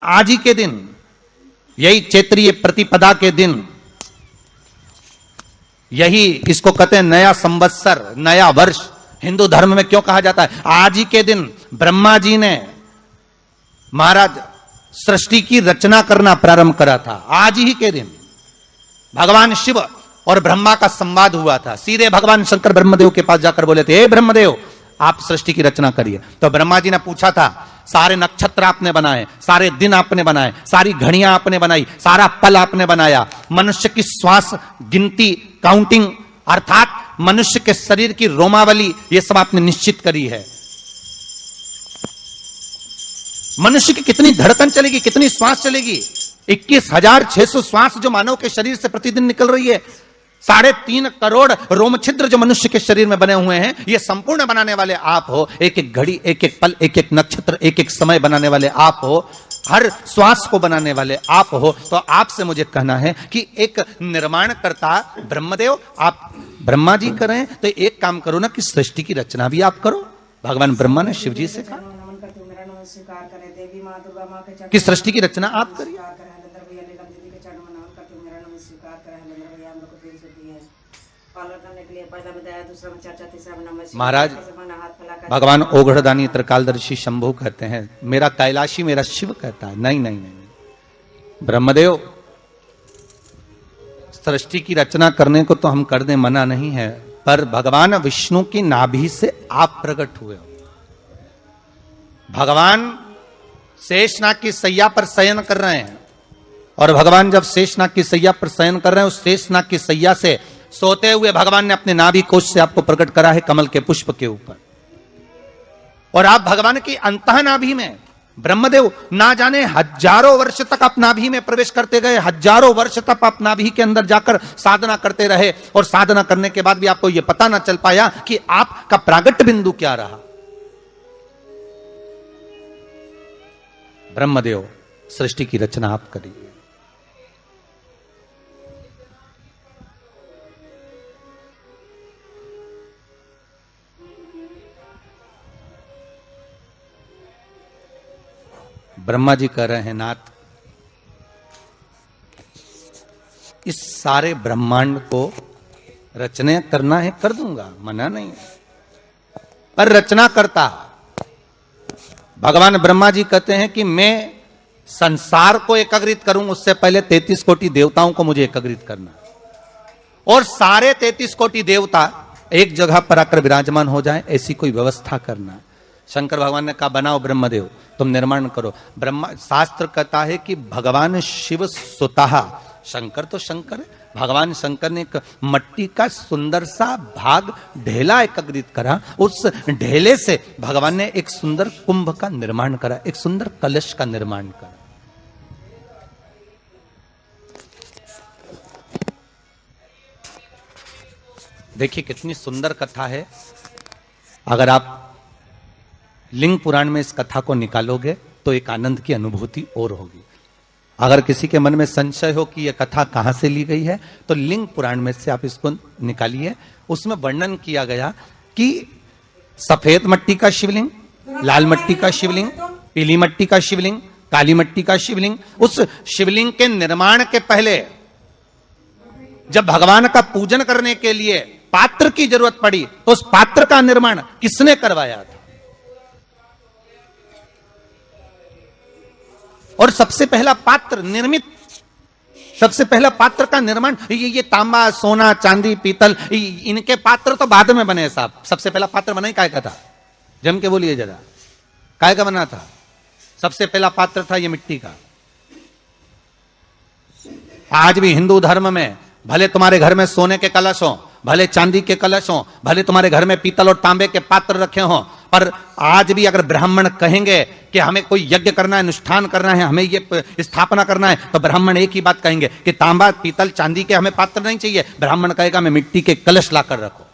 आज ही के दिन, यही चैत्रीय प्रतिपदा के दिन, यही इसको कहते हैं नया संवत्सर, नया वर्ष। हिंदू धर्म में क्यों कहा जाता है? आज ही के दिन ब्रह्मा जी ने महाराज सृष्टि की रचना करना प्रारंभ करा था। आज ही के दिन भगवान शिव और ब्रह्मा का संवाद हुआ था। सीधे भगवान शंकर ब्रह्मदेव के पास जाकर बोले थे, हे ब्रह्मदेव, आप सृष्टि की रचना करिए। तो ब्रह्मा जी ने पूछा था, सारे नक्षत्र आपने बनाए, सारे दिन आपने बनाए, सारी घड़ियां आपने बनाई, सारा पल आपने बनाया, मनुष्य की श्वास गिनती, काउंटिंग, अर्थात मनुष्य के शरीर की रोमावली, ये सब आपने निश्चित करी है। मनुष्य की कितनी धड़कन चलेगी, कितनी श्वास चलेगी, 21,600 श्वास जो मानव के शरीर से प्रतिदिन निकल रही है, 3.5 करोड़ रोम छिद्र जो मनुष्य के शरीर में बने हुए हैं, ये संपूर्ण बनाने वाले आप हो। एक एक घड़ी, एक एक पल, एक एक नक्षत्र, एक एक समय बनाने वाले आप हो। हर श्वास को बनाने वाले आप हो। तो आपसे मुझे कहना है कि एक निर्माणकर्ता ब्रह्मदेव, आप ब्रह्मा जी करें तो एक काम करो ना कि सृष्टि की रचना भी आप करो। भगवान ब्रह्मा ने शिव जी से कहा कि सृष्टि की रचना आप करिए। महाराज भगवान ओघड़दानी त्रिकालदर्शी शंभु कहते हैं, मेरा कैलाशी मेरा शिव कहता है, नहीं नहीं नहीं, ब्रह्मदेव सृष्टि की रचना करने को तो हम कर दें, मना नहीं है, पर भगवान विष्णु की नाभि से आप प्रकट हुए हो। भगवान शेषनाग की सैया पर शयन कर रहे हैं, और भगवान जब शेषनाग की सैया पर शयन कर रहे हैं, उस शेषनाग की सैया से सोते हुए भगवान ने अपने नाभि कोश से आपको प्रकट करा है कमल के पुष्प के ऊपर। और आप भगवान की अंतः नाभि में, ब्रह्मदेव ना जाने हजारों वर्ष तक आप नाभि में प्रवेश करते गए, हजारों वर्ष तक आप नाभि के अंदर जाकर साधना करते रहे, और साधना करने के बाद भी आपको यह पता ना चल पाया कि आपका प्रागट्य बिंदु क्या रहा। ब्रह्मदेव सृष्टि की रचना आप करिए। ब्रह्मा जी कह रहे हैं, नाथ इस सारे ब्रह्मांड को रचना करना है, कर दूंगा, मना नहीं, पर रचना करता भगवान ब्रह्मा जी कहते हैं कि मैं संसार को एकाग्रित करूं, उससे पहले 33 कोटि देवताओं को मुझे एकाग्रित करना, और सारे 33 कोटि देवता एक जगह पर आकर विराजमान हो जाएं, ऐसी कोई व्यवस्था करना। शंकर भगवान ने कहा, बनाओ ब्रह्मदेव, तुम निर्माण करो। ब्रह्मा, शास्त्र कहता है कि भगवान शिव स्वतः, शंकर तो शंकर है, भगवान शंकर ने एक मट्टी का सुंदर सा भाग ढेला एकत्रित करा, उस ढेले से भगवान ने एक सुंदर कुंभ का निर्माण करा, एक सुंदर कलश का निर्माण करा। देखिए कितनी सुंदर कथा है। अगर आप लिंग पुराण में इस कथा को निकालोगे तो एक आनंद की अनुभूति और होगी। अगर किसी के मन में संशय हो कि यह कथा कहां से ली गई है, तो लिंग पुराण में से आप इसको निकालिए। उसमें वर्णन किया गया कि सफेद मट्टी का शिवलिंग, लाल मट्टी का शिवलिंग, पीली मट्टी का शिवलिंग, काली मट्टी का शिवलिंग, उस शिवलिंग के निर्माण के पहले जब भगवान का पूजन करने के लिए पात्र की जरूरत पड़ी, तो उस पात्र का निर्माण किसने करवाया था? और सबसे पहला पात्र निर्मित, सबसे पहला पात्र का निर्माण, ये तांबा, सोना, चांदी, पीतल, इनके पात्र तो बाद में बने साहब। सबसे पहला पात्र बना ही काय का था? जम के बोलिए जरा, काय का बना था? सबसे पहला पात्र था ये मिट्टी का। आज भी हिंदू धर्म में भले तुम्हारे घर में सोने के कलश हो, भले चांदी के कलश हो, भले तुम्हारे घर में पीतल और तांबे के पात्र रखे हों, पर आज भी अगर ब्राह्मण कहेंगे कि हमें कोई यज्ञ करना है, अनुष्ठान करना है, हमें ये स्थापना करना है, तो ब्राह्मण एक ही बात कहेंगे कि तांबा, पीतल, चांदी के हमें पात्र नहीं चाहिए। ब्राह्मण कहेगा हमें मिट्टी के कलश लाकर रखो,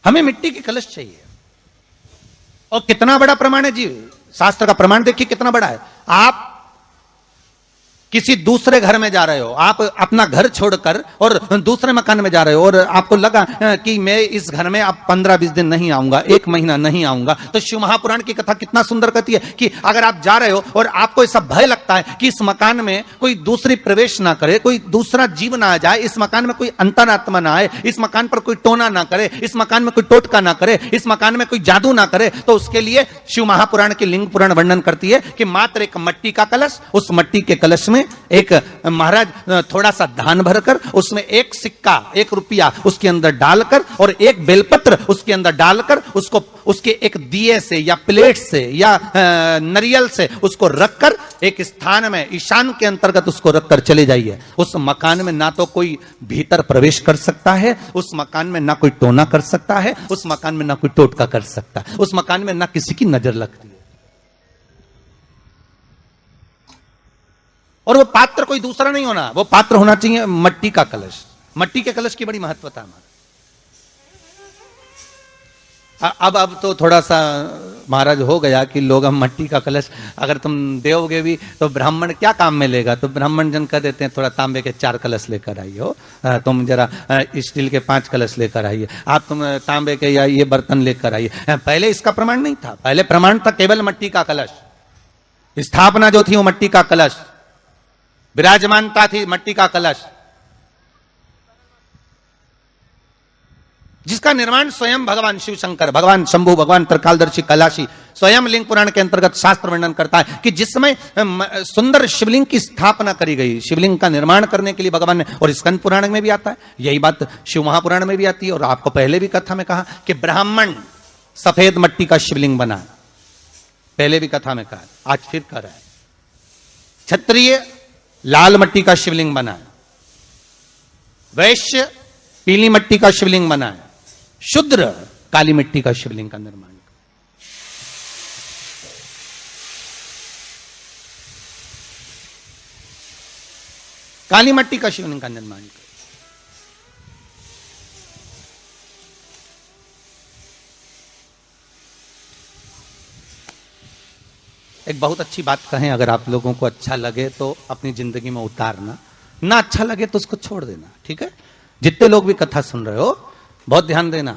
हमें मिट्टी के कलश चाहिए। और कितना बड़ा प्रमाण है जी, शास्त्र का प्रमाण देखिए कितना बड़ा है। आप किसी दूसरे घर में जा रहे हो, आप अपना घर छोड़कर और दूसरे मकान में जा रहे हो और आपको लगा कि मैं इस घर में अब 15-20 दिन नहीं आऊंगा, 1 महीना नहीं आऊंगा, तो शिव महापुराण की कथा कितना सुंदर कहती है कि अगर आप जा रहे हो और आपको ऐसा भय लगता है कि इस मकान में कोई दूसरी प्रवेश ना करे, कोई दूसरा जीव ना आ जाए, इस मकान में कोई अंतरात्मा ना आए, इस मकान पर कोई टोना ना करे, इस मकान में कोई टोटका ना करे, इस मकान में कोई जादू ना करे, तो उसके लिए शिव महापुराण की लिंग पुराण वर्णन करती है कि मात्र एक मट्टी का कलश, उस मट्टी के कलश में एक महाराज थोड़ा सा धान भरकर उसमें 1 सिक्का 1 रुपया उसके अंदर डालकर और 1 बेलपत्र उसके अंदर डालकर उसको उसके एक दिए से या प्लेट से या नरियल से उसको रखकर एक स्थान में ईशान के अंतर्गत उसको रखकर चले जाइए। उस मकान में ना तो कोई भीतर प्रवेश कर सकता है, उस मकान में ना कोई टोना कर सकता है, उस मकान में ना कोई टोटका कर सकता है, उस मकान में ना किसी की नजर लगती है। और वो पात्र कोई दूसरा नहीं होना, वो पात्र होना चाहिए मट्टी का कलश। मट्टी के कलश की बड़ी महत्वता है। अब तो थोड़ा सा महाराज हो गया कि लोग हम मट्टी का कलश अगर तुम दोगे भी तो ब्राह्मण क्या काम में लेगा, तो ब्राह्मण जन कह देते हैं थोड़ा तांबे के 4 कलश लेकर आइए हो, तुम जरा स्टील के 5 कलश लेकर आइए, आप तुम तांबे के या ये बर्तन लेकर आइए। पहले इसका प्रमाण नहीं था, पहले प्रमाण था केवल मट्टी का कलश। स्थापना जो थी वो मट्टी का कलश, विराजमानता थी मट्टी का कलश, जिसका निर्माण स्वयं भगवान शिव शंकर, भगवान शंभु, भगवान त्रिकालदर्शी कैलाशी स्वयं लिंग पुराण के अंतर्गत शास्त्र वर्णन करता है कि जिस समय सुंदर शिवलिंग की स्थापना करी गई, शिवलिंग का निर्माण करने के लिए भगवान ने, और स्कंद पुराण में भी आता है यही बात, शिव महापुराण में भी आती है, और आपको पहले भी कथा में कहा कि ब्राह्मण सफेद मट्टी का शिवलिंग बना, पहले भी कथा में कहा, आज फिर कह रहा है। क्षत्रिय लाल मट्टी का शिवलिंग बना है, वैश्य पीली मट्टी का शिवलिंग बना है, शूद्र काली मिट्टी का शिवलिंग का निर्माण। काली मट्टी का शिवलिंग का निर्माण। एक बहुत अच्छी बात कहें, अगर आप लोगों को अच्छा लगे तो अपनी जिंदगी में उतारना, ना अच्छा लगे तो उसको छोड़ देना, ठीक है। जितने लोग भी कथा सुन रहे हो बहुत ध्यान देना,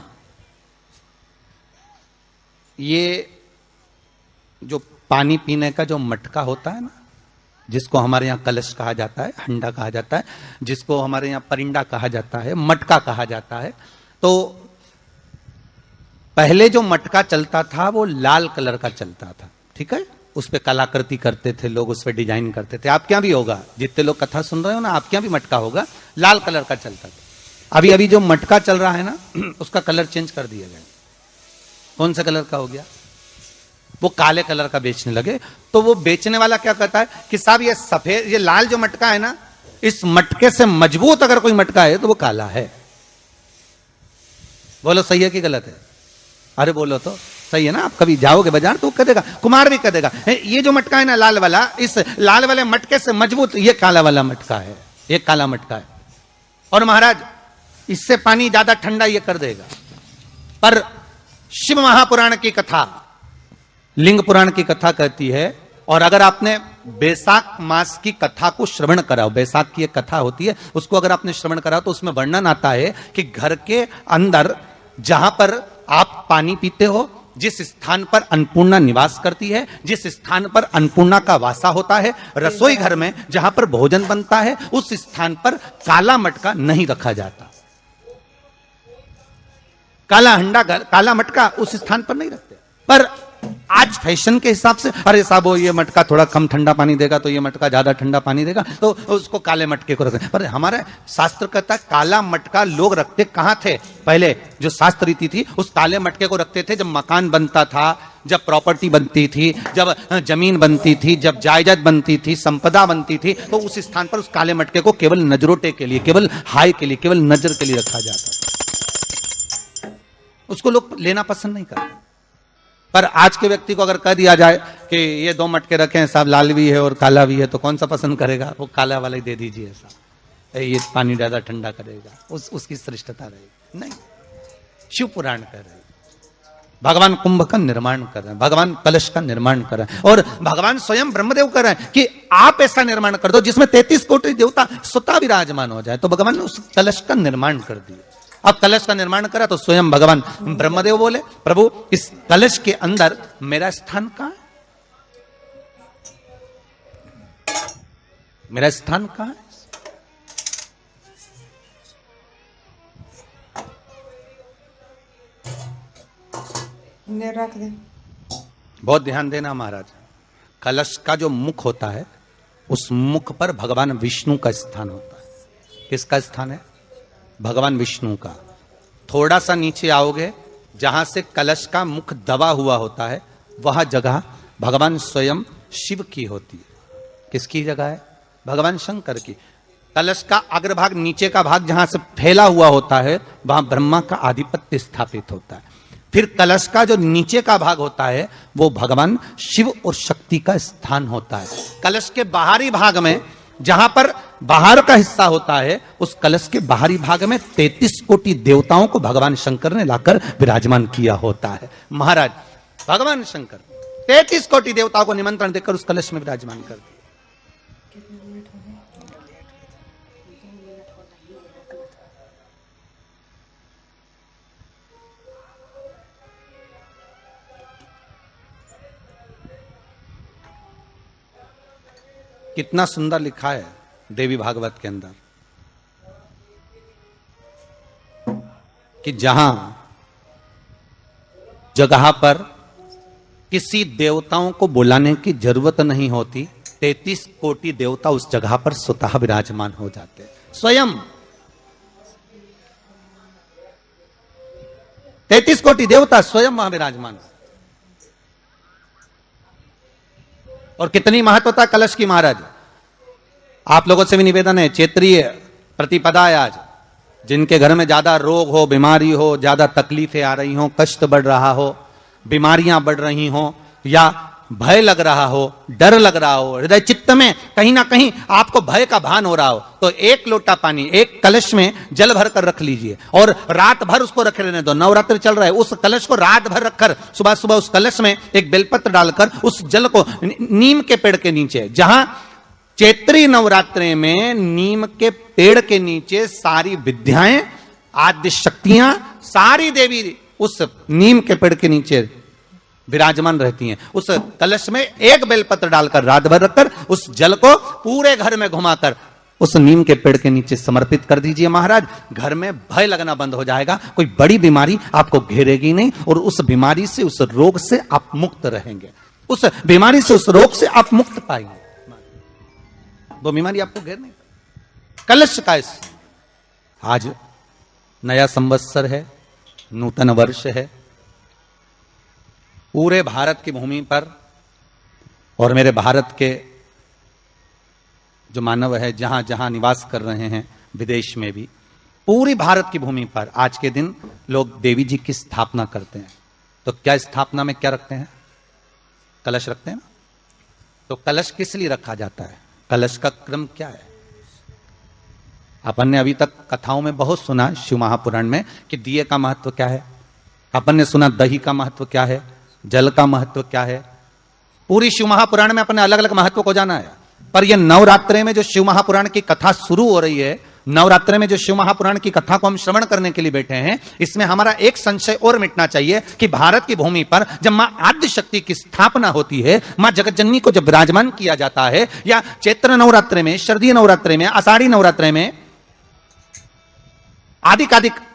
ये जो पानी पीने का जो मटका होता है ना, जिसको हमारे यहां कलश कहा जाता है, हंडा कहा जाता है, जिसको हमारे यहां परिंडा कहा जाता है, मटका कहा जाता है, तो पहले जो मटका चलता था वो लाल कलर का चलता था, ठीक है। उस पर कलाकृति करते थे लोग, उस पर डिजाइन करते थे। आपके यहां भी होगा, जितने लोग कथा सुन रहे हो ना, आपके यहां भी मटका होगा, लाल कलर का चलता था। अभी अभी जो मटका चल रहा है ना, उसका कलर चेंज कर दिया गया। कौन सा कलर का हो गया? वो काले कलर का बेचने लगे। तो वो बेचने वाला क्या कहता है कि साहब ये सफेद, ये लाल जो मटका है ना, इस मटके से मजबूत अगर कोई मटका है तो वो काला है। बोलो सही है कि गलत है? अरे बोलो तो सही है ना। आप कभी जाओगे बाजार तो कह देगा, कुमार भी कह देगा, ये जो मटका है ना लाल वाला, इस लाल वाले मटके से मजबूत ये काला वाला मटका है, ये काला मटका है। और महाराज इससे पानी ज्यादा ठंडा ये कर देगा। पर शिव महापुराण की कथा, लिंग पुराण की कथा कहती है, और अगर आपने बैसाख मास की कथा को श्रवण कराओ, बैसाख की एक कथा होती है, उसको अगर आपने श्रवण कराओ तो उसमें वर्णन आता है कि घर के अंदर जहां पर आप पानी पीते हो, जिस स्थान पर अन्नपूर्णा निवास करती है, जिस स्थान पर अन्नपूर्णा का वासा होता है, रसोई घर में जहां पर भोजन बनता है, उस स्थान पर काला मटका नहीं रखा जाता। काला हंडा, काला मटका उस स्थान पर नहीं रखते। पर आज फैशन के हिसाब से, अरे साहब वो ये मटका थोड़ा कम ठंडा पानी देगा तो ये मटका ज्यादा ठंडा पानी देगा, तो उसको काले मटके को रखते। पर हमारा शास्त्र कहता है काला मटका लोग रखते कहां थे? पहले जो शास्त्र रीति थी, उस काले मटके को रखते थे जब मकान बनता था, जब प्रॉपर्टी बनती थी, जब जमीन बनती थी, जब जायदाद बनती थी, संपदा बनती थी, तो उस स्थान पर उस काले मटके को केवल नजरोटे के लिए, केवल हाय के लिए, केवल नजर के लिए रखा जाता था। उसको लोग लेना पसंद नहीं करते। पर आज के व्यक्ति को अगर कह दिया जाए कि ये 2 मटके रखे हैं साहब, लाल भी है और काला भी है, तो कौन सा पसंद करेगा? वो काला वाला ही दे दीजिए साहब, ये पानी ज्यादा ठंडा करेगा, उसकी श्रेष्ठता रहेगी। नहीं, शिव पुराण कह रहे, भगवान कुंभ का निर्माण कर रहे हैं, भगवान कलश का निर्माण कर रहे हैं, और भगवान स्वयं ब्रह्मदेव कर रहे हैं कि आप ऐसा निर्माण कर दो जिसमें 33 कोटि देवता स्वतः विराजमान हो जाए। तो भगवान ने उस कलश का निर्माण कर दिया। अब कलश का निर्माण करा तो स्वयं भगवान ब्रह्मदेव बोले, प्रभु इस कलश के अंदर मेरा स्थान कहां है? मेरा स्थान कहां है? रख दे। बहुत ध्यान देना महाराज, कलश का जो मुख होता है उस मुख पर भगवान विष्णु का स्थान होता है। किसका स्थान है? भगवान विष्णु का। थोड़ा सा नीचे आओगे, जहां से कलश का मुख दबा हुआ होता है, वह जगह भगवान स्वयं शिव की होती है। किसकी जगह है? भगवान शंकर की। कलश का अग्रभाग, नीचे का भाग जहां से फैला हुआ होता है, वहां ब्रह्मा का आधिपत्य स्थापित होता है। फिर कलश का जो नीचे का भाग होता है वो भगवान शिव और शक्ति का स्थान होता है। कलश के बाहरी भाग में, जहां पर बाहर का हिस्सा होता है, उस कलश के बाहरी भाग में 33 कोटि देवताओं को भगवान शंकर ने लाकर विराजमान किया होता है। महाराज भगवान शंकर 33 कोटि देवताओं को निमंत्रण देकर उस कलश में विराजमान कर दिया। कितना सुंदर लिखा है देवी भागवत के अंदर कि जहां जगह पर किसी देवताओं को बुलाने की जरूरत नहीं होती, 33 कोटि देवता उस जगह पर स्वतः विराजमान हो जाते हैं। स्वयं 33 कोटि देवता स्वयं वहां विराजमान। और कितनी महत्वता कलश की महाराज। आप लोगों से भी निवेदन है, क्षेत्रीय प्रतिपदा है आज, जिनके घर में ज्यादा रोग हो, बीमारी हो, ज्यादा तकलीफें आ रही हो, कष्ट बढ़ रहा हो, बीमारियां बढ़ रही हो, या भय लग रहा हो, डर लग रहा हो, हृदय चित्त में कहीं ना कहीं आपको भय का भान हो रहा हो, तो एक लोटा पानी, एक कलश में जल भर कर रख लीजिए और रात भर उसको रखे रहने दो। नवरात्रि चल रहा है, उस कलश को रात भर रखकर सुबह सुबह उस कलश में एक बेलपत्र डालकर उस जल को नीम के पेड़ के नीचे, जहां चैत्री नवरात्रि में नीम के पेड़ के नीचे सारी विद्याएं, आद्य शक्तियां, सारी देवी उस नीम के पेड़ के नीचे विराजमान रहती हैं। उस कलश में एक बेलपत्र डालकर रात भर रखकर उस जल को पूरे घर में घुमाकर उस नीम के पेड़ के नीचे समर्पित कर दीजिए महाराज। घर में भय लगना बंद हो जाएगा, कोई बड़ी बीमारी आपको घेरेगी नहीं, और उस बीमारी से, उस रोग से आप मुक्त रहेंगे। उस बीमारी से, उस रोग से आप मुक्त पाएंगे। वो बीमारी आपको घेर नहीं। कलश का आज नया संवत्सर है, नूतन वर्ष है। पूरे भारत की भूमि पर और मेरे भारत के जो मानव है, जहां जहां निवास कर रहे हैं, विदेश में भी, पूरी भारत की भूमि पर आज के दिन लोग देवी जी की स्थापना करते हैं। तो क्या स्थापना में क्या रखते हैं? कलश रखते हैं ना। तो कलश किस लिए रखा जाता है? कलश का क्रम क्या है? अपन ने अभी तक कथाओं में बहुत सुना, शिव महापुराण में, कि दिए का महत्व क्या है। अपन ने सुना दही का महत्व क्या है, जल का महत्व क्या है। पूरी शिव महापुराण में अपने अलग अलग महत्व को जाना है। पर यह नवरात्रे में जो शिव महापुराण की कथा शुरू हो रही है, नवरात्रे में जो शिव महापुराण की कथा को हम श्रवण करने के लिए बैठे हैं, इसमें हमारा एक संशय और मिटना चाहिए कि भारत की भूमि पर जब मां आद्य शक्ति की स्थापना होती है, मां जगतजननी को जब विराजमान किया जाता है, या चैत्र नवरात्रे में, शरदीय नवरात्रे में, आषाढ़ी नवरात्रे में, आदिकादिक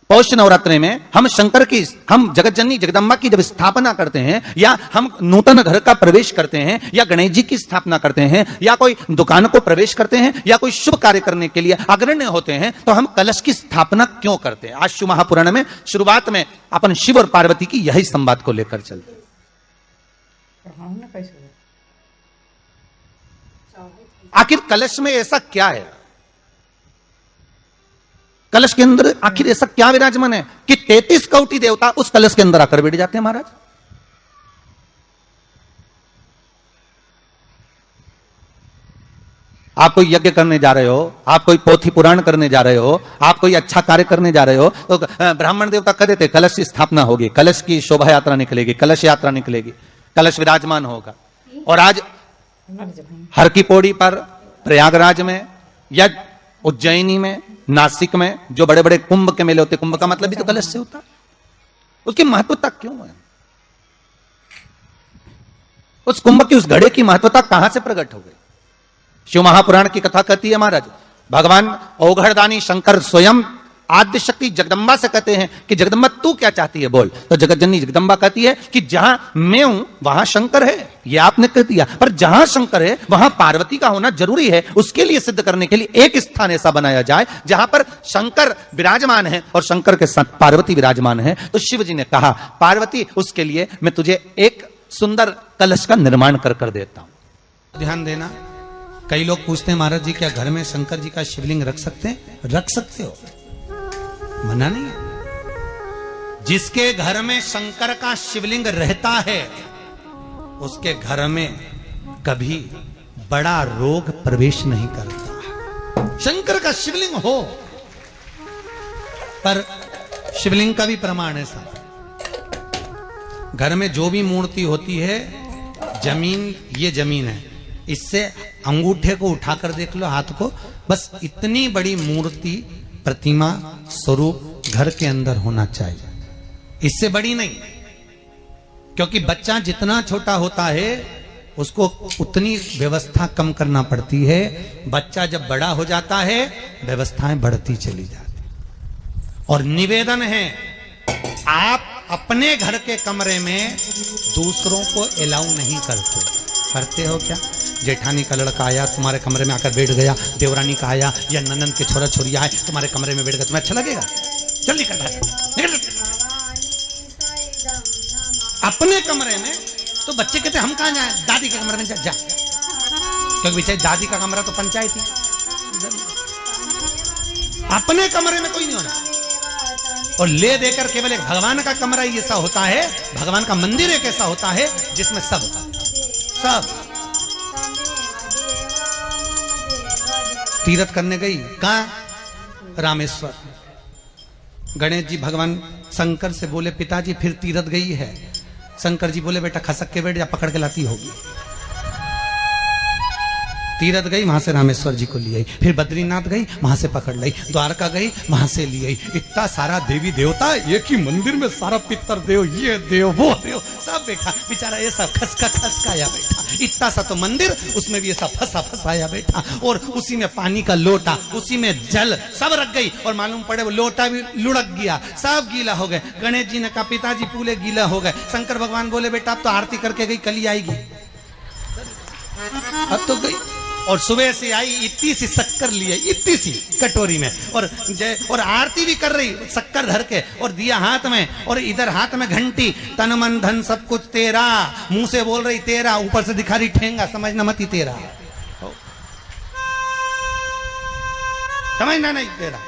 पौष नवरात्रि में हम शंकर की, हम जगतजननी जगदम्बा की जब स्थापना करते हैं, या हम नूतन घर का प्रवेश करते हैं, या गणेश जी की स्थापना करते हैं, या कोई दुकान को प्रवेश करते हैं, या कोई शुभ कार्य करने के लिए अग्रण्य होते हैं, तो हम कलश की स्थापना क्यों करते हैं? आज शिव महापुराण में शुरुआत में अपन शिव और पार्वती की यही संवाद को लेकर चलते हैं। आखिर कलश में ऐसा क्या है? कलश के अंदर आखिर ऐसा क्या विराजमान है कि 33 कोटि देवता उस कलश के अंदर आकर बैठ जाते हैं महाराज? आप कोई यज्ञ करने जा रहे हो, आप कोई पोथी पुराण करने जा रहे हो, आप कोई अच्छा कार्य करने जा रहे हो, तो ब्राह्मण देवता कह देते कलश की स्थापना होगी, कलश की शोभा यात्रा निकलेगी, कलश यात्रा निकलेगी, कलश विराजमान होगा। और आज हर की पौड़ी पर, प्रयागराज में या उज्जैनी में, नासिक में जो बड़े बड़े कुंभ के मेले होते, कुंभ का मतलब भी तो कलश से होता, उसकी महत्वता क्यों है? उस कुंभ की, उस घड़े की महत्वता कहां से प्रकट हो गई? शिव महापुराण की कथा कहती है महाराज, भगवान औघड़दानी शंकर स्वयं आद्य शक्ति जगदम्बा से कहते हैं कि जगदम्बा तू क्या चाहती है बोल। तो जगत जननी जगदम्बा कहती है कि जहां मैं हूं वहां शंकर है, ये आपने कह दिया, पर जहां शंकर है वहां पार्वती का होना जरूरी है। उसके लिए सिद्ध करने के लिए एक स्थान ऐसा बनाया जाए जहां पर शंकर विराजमान है और शंकर के साथ पार्वती विराजमान है। तो शिव जी ने कहा पार्वती उसके लिए मैं तुझे एक सुंदर कलश का निर्माण कर देता हूं। ध्यान देना, कई लोग पूछते हैं महाराज जी क्या घर में शंकर जी का शिवलिंग रख सकते हैं? रख सकते हो, मना नहीं है। जिसके घर में शंकर का शिवलिंग रहता है उसके घर में कभी बड़ा रोग प्रवेश नहीं करता। शंकर का शिवलिंग हो, पर शिवलिंग का भी प्रमाण है साहब, घर में जो भी मूर्ति होती है, जमीन ये जमीन है, इससे अंगूठे को उठाकर देख लो, हाथ को, बस इतनी बड़ी मूर्ति, प्रतिमा, स्वरूप घर के अंदर होना चाहिए, इससे बड़ी नहीं। क्योंकि बच्चा जितना छोटा होता है उसको उतनी व्यवस्था कम करना पड़ती है। बच्चा जब बड़ा हो जाता है व्यवस्थाएं बढ़ती चली जाती। और निवेदन है, आप अपने घर के कमरे में दूसरों को अलाउ नहीं करते हो क्या? जेठानी का लड़का आया तुम्हारे कमरे में आकर बैठ गया, देवरानी का आया या ननंद के छोरा छोरी आए तुम्हारे कमरे में बैठ गया, तुम्हें अच्छा लगेगा? चल निकल। अपने कमरे में तो बच्चे कहते हम कहां जाए, दादी के कमरे में जा, क्योंकि बेचारी दादी का कमरा तो पंचायती। अपने कमरे में कोई नहीं होना। और ले देकर केवल एक भगवान का कमरा ही ऐसा होता है, भगवान का मंदिर एक ऐसा होता है जिसमें सब होता है। सब तीर्थ करने गई, कहां? रामेश्वर। गणेश जी भगवान शंकर से बोले पिताजी फिर तीर्थ गई है। शंकर जी बोले बेटा खसक के बैठ जा, पकड़ के लाती होगी। तीर्थ गई, वहां से रामेश्वर जी को ले आई, फिर बद्रीनाथ गई, वहां से पकड़ लाई, द्वारका गई, वहां से ले आई। इतना सारा देवी देवता एक ही मंदिर में, सारा पितर देव, ये देव वो देव सब देखा, बेचारा ये सब खसकाया बैठा। इतना सा तो मंदिर, उसमें भी ऐसा फंसाया बैठा, और उसी में पानी का लोटा, उसी में जल सब रख गई, और मालूम पड़े वो लोटा भी लुढ़क गया, सब गीला हो गए। गणेश जी ने कहा पिताजी पूरे गीला हो गए। शंकर भगवान बोले बेटा अब तो आरती करके गई, कल ही आएगी। अब तो गई, और सुबह से आई, इतनी सी शक्कर लिए, इतनी सी कटोरी में, और आरती भी कर रही शक्कर धर के, और दिया हाथ में, और इधर हाथ में घंटी, तन मन धन सब कुछ तेरा, मुंह से बोल रही तेरा, ऊपर से दिखा रही ठेंगा, समझना मत ही तेरा, समझना नहीं तेरा।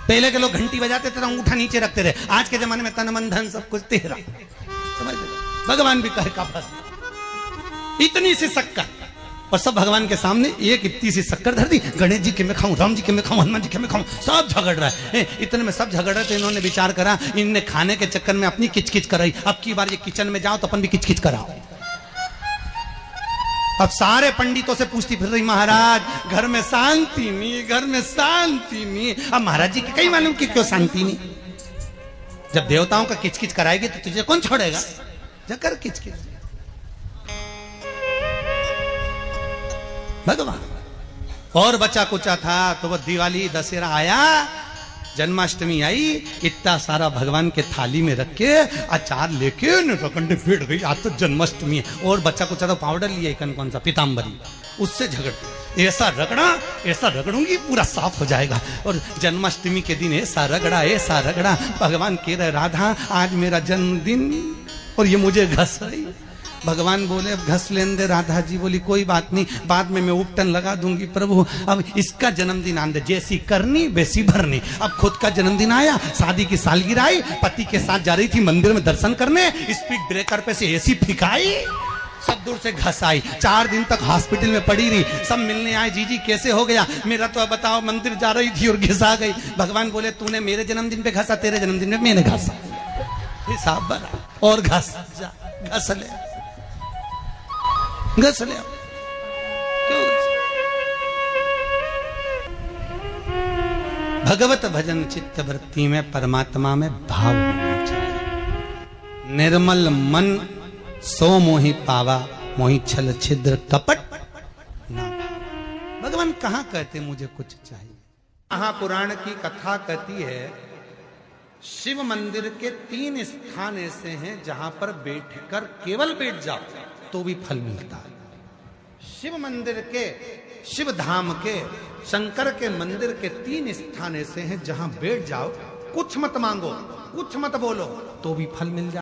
पहले के लोग घंटी बजाते थे तो अंगूठा नीचे रखते रहे, आज के जमाने में तन मन धन सब कुछ तेरा, समझ भगवान भी कहे का बस इतनी सी शक्कर, और सब भगवान के सामने एक इतनी सी शक्कर धर दी। गणेश जी के मैं खाऊं, राम जी के मैं खाऊं, हनुमान जी के मैं खाऊं, सब झगड़ रहा है। इतने में सब झगड़ रहे थे, इन्होंने विचार करा, इनने खाने के चक्कर में अपनी किचकिच कराई, अब की बार ये किचन में जाओ तो अपन भी किचकिच कराओ। अब सारे पंडितों से पूछती फिर रही महाराज घर में शांति नहीं, घर में शांति नहीं। अब महाराज जी के कहीं मालूम कि क्यों शांति नहीं, जब देवताओं का किचकिच कराएगी तो तुझे कौन छोड़ेगा, जकर किचकिच भगवान। और बचा कुचा था तो वो दिवाली दशहरा आया, जन्माष्टमी आई, इतना सारा भगवान के थाली में रख के अचार लेके नटखंडे बैठ गई, आज तो जन्माष्टमी है। और बच्चा कुचा तो पाउडर लिया कौन सा पीताम्बरी, उससे झगड़ती, ऐसा रगड़ूंगी पूरा साफ हो जाएगा। और जन्माष्टमी के दिन ऐसा रगड़ा, भगवान कह रहे राधा आज मेरा जन्मदिन और ये मुझे घस रही। भगवान बोले अब घस लेने दे। राधा जी बोली कोई बात नहीं, बाद में मैं उपटन लगा दूंगी प्रभु, अब इसका जन्मदिन आने दे, जैसी करनी वैसी भरनी। अब खुद का जन्मदिन आया, शादी की सालगिरह आई, पति के साथ जा रही थी मंदिर में दर्शन करने, स्पीड ब्रेकर पे से एसी फिकाई, सब दूर से घस आई, 4 दिन तक हॉस्पिटल में पड़ी रही। सब मिलने आए, जीजी कैसे हो गया? मेरा तो बताओ, मंदिर जा रही थी और घिसा गई। भगवान बोले तूने मेरे जन्मदिन पे घसा, तेरे जन्मदिन में मैंने घसा, हिसाब बना और घस जा, घस ले, घस ले। क्यों? भगवत भजन चित्त वृत्ति में, परमात्मा में भाव होना चाहिए। निर्मल मन सो मोहि पावा, मोहि छल छिद्र कपट ना। भगवान कहां कहते मुझे कुछ चाहिए? महापुराण की कथा कहती है शिव मंदिर के 3 स्थान ऐसे हैं जहां पर बैठकर केवल बैठ जाओ तो भी फल मिलता है। शिव मंदिर के, शिव धाम के, शंकर के मंदिर के 3 स्थान ऐसे हैं जहां बैठ जाओ, कुछ मत मांगो, कुछ मत बोलो तो भी फल मिल जाए।